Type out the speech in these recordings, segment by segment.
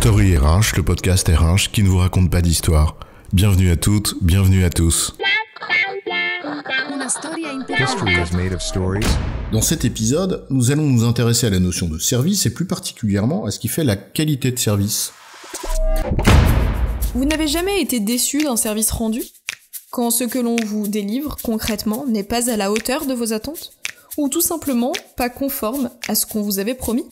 Story RH, le podcast RH qui ne vous raconte pas d'histoire. Bienvenue à toutes, bienvenue à tous. History is made of stories. Dans cet épisode, nous allons nous intéresser à la notion de service et plus particulièrement à ce qui fait la qualité de service. Vous n'avez jamais été déçu d'un service rendu ? Quand ce que l'on vous délivre concrètement n'est pas à la hauteur de vos attentes ? Ou tout simplement pas conforme à ce qu'on vous avait promis ?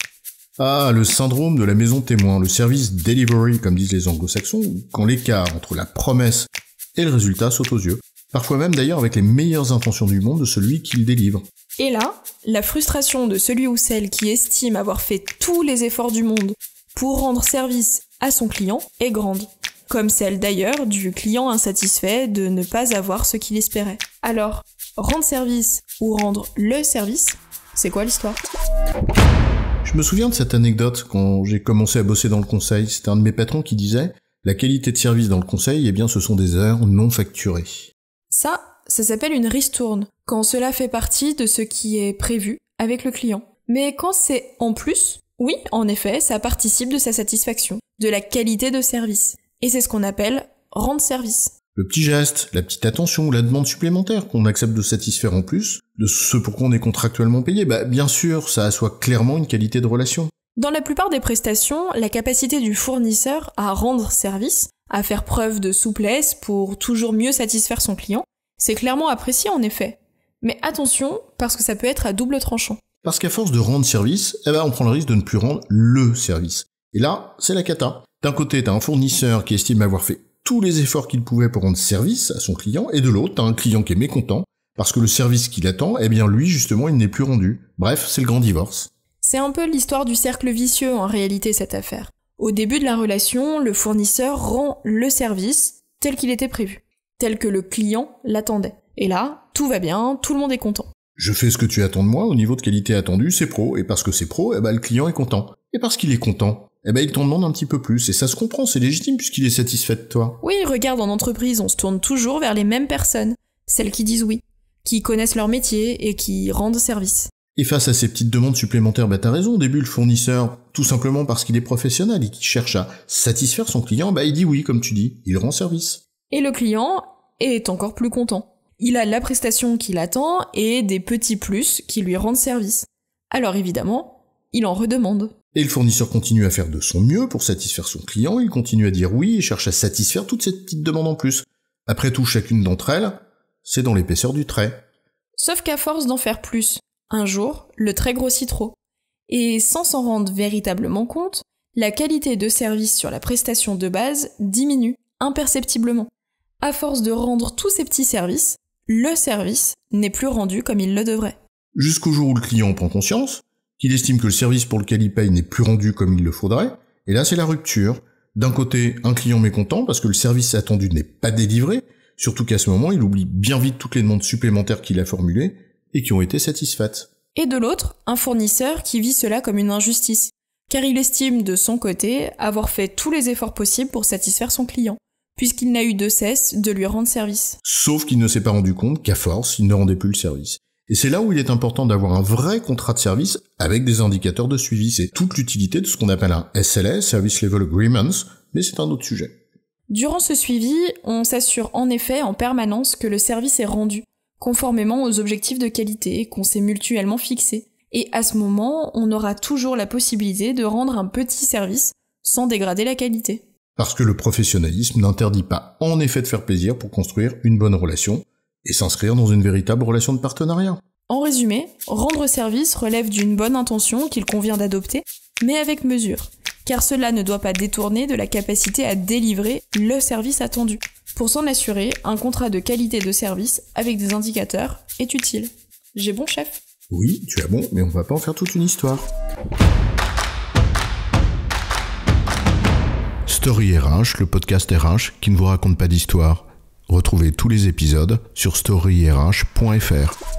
Ah, le syndrome de la maison témoin, le service delivery comme disent les anglo-saxons, quand l'écart entre la promesse et le résultat saute aux yeux. Parfois même d'ailleurs avec les meilleures intentions du monde de celui qui le délivre. Et là, la frustration de celui ou celle qui estime avoir fait tous les efforts du monde pour rendre service à son client est grande. Comme celle d'ailleurs du client insatisfait de ne pas avoir ce qu'il espérait. Alors, rendre service ou rendre le service, c'est quoi l'histoire ? Je me souviens de cette anecdote quand j'ai commencé à bosser dans le conseil. C'était un de mes patrons qui disait « La qualité de service dans le conseil, eh bien ce sont des heures non facturées ». Ça s'appelle une ristourne, quand cela fait partie de ce qui est prévu avec le client. Mais quand c'est en plus, oui, en effet, ça participe de sa satisfaction, de la qualité de service. Et c'est ce qu'on appelle rendre service. Le petit geste, la petite attention ou la demande supplémentaire qu'on accepte de satisfaire en plus de ce pour quoi on est contractuellement payé, bien sûr, ça assoit clairement une qualité de relation. Dans la plupart des prestations, la capacité du fournisseur à rendre service, à faire preuve de souplesse pour toujours mieux satisfaire son client, c'est clairement apprécié en effet. Mais attention, parce que ça peut être à double tranchant. Parce qu'à force de rendre service, on prend le risque de ne plus rendre le service. Et là, c'est la cata. D'un côté, t'as un fournisseur qui estime avoir fait tous les efforts qu'il pouvait pour rendre service à son client, et de l'autre, t'as un client qui est mécontent, parce que le service qu'il attend, lui, justement, il n'est plus rendu. Bref, c'est le grand divorce. C'est un peu l'histoire du cercle vicieux, en réalité, cette affaire. Au début de la relation, le fournisseur rend le service tel qu'il était prévu, tel que le client l'attendait. Et là, tout va bien, tout le monde est content. Je fais ce que tu attends de moi, au niveau de qualité attendu, c'est pro, et parce que c'est pro, le client est content. Et parce qu'il est content, il t'en demande un petit peu plus, et ça se comprend, c'est légitime puisqu'il est satisfait de toi. Oui, regarde, en entreprise, on se tourne toujours vers les mêmes personnes, celles qui disent oui, qui connaissent leur métier et qui rendent service. Et face à ces petites demandes supplémentaires, t'as raison, au début le fournisseur, tout simplement parce qu'il est professionnel et qu'il cherche à satisfaire son client, il dit oui, comme tu dis, il rend service. Et le client est encore plus content. Il a la prestation qu'il attend et des petits plus qui lui rendent service. Alors évidemment, il en redemande. Et le fournisseur continue à faire de son mieux pour satisfaire son client, il continue à dire oui et cherche à satisfaire toutes ces petites demandes en plus. Après tout, chacune d'entre elles, c'est dans l'épaisseur du trait. Sauf qu'à force d'en faire plus, un jour, le trait grossit trop. Et sans s'en rendre véritablement compte, la qualité de service sur la prestation de base diminue imperceptiblement. À force de rendre tous ces petits services, le service n'est plus rendu comme il le devrait. Jusqu'au jour où le client prend conscience, qu'il estime que le service pour lequel il paye n'est plus rendu comme il le faudrait, et là c'est la rupture. D'un côté, un client mécontent parce que le service attendu n'est pas délivré, surtout qu'à ce moment, il oublie bien vite toutes les demandes supplémentaires qu'il a formulées et qui ont été satisfaites. Et de l'autre, un fournisseur qui vit cela comme une injustice, car il estime de son côté avoir fait tous les efforts possibles pour satisfaire son client, puisqu'il n'a eu de cesse de lui rendre service. Sauf qu'il ne s'est pas rendu compte qu'à force, il ne rendait plus le service. Et c'est là où il est important d'avoir un vrai contrat de service avec des indicateurs de suivi. C'est toute l'utilité de ce qu'on appelle un SLA, Service Level Agreements, mais c'est un autre sujet. Durant ce suivi, on s'assure en effet en permanence que le service est rendu, conformément aux objectifs de qualité qu'on s'est mutuellement fixés. Et à ce moment, on aura toujours la possibilité de rendre un petit service sans dégrader la qualité. Parce que le professionnalisme n'interdit pas en effet de faire plaisir pour construire une bonne relation et s'inscrire dans une véritable relation de partenariat. En résumé, rendre service relève d'une bonne intention qu'il convient d'adopter, mais avec mesure, car cela ne doit pas détourner de la capacité à délivrer le service attendu. Pour s'en assurer, un contrat de qualité de service avec des indicateurs est utile. J'ai bon, chef ? Oui, tu as bon, mais on va pas en faire toute une histoire. Story RH, le podcast RH qui ne vous raconte pas d'histoire. Retrouvez tous les épisodes sur storyrh.fr.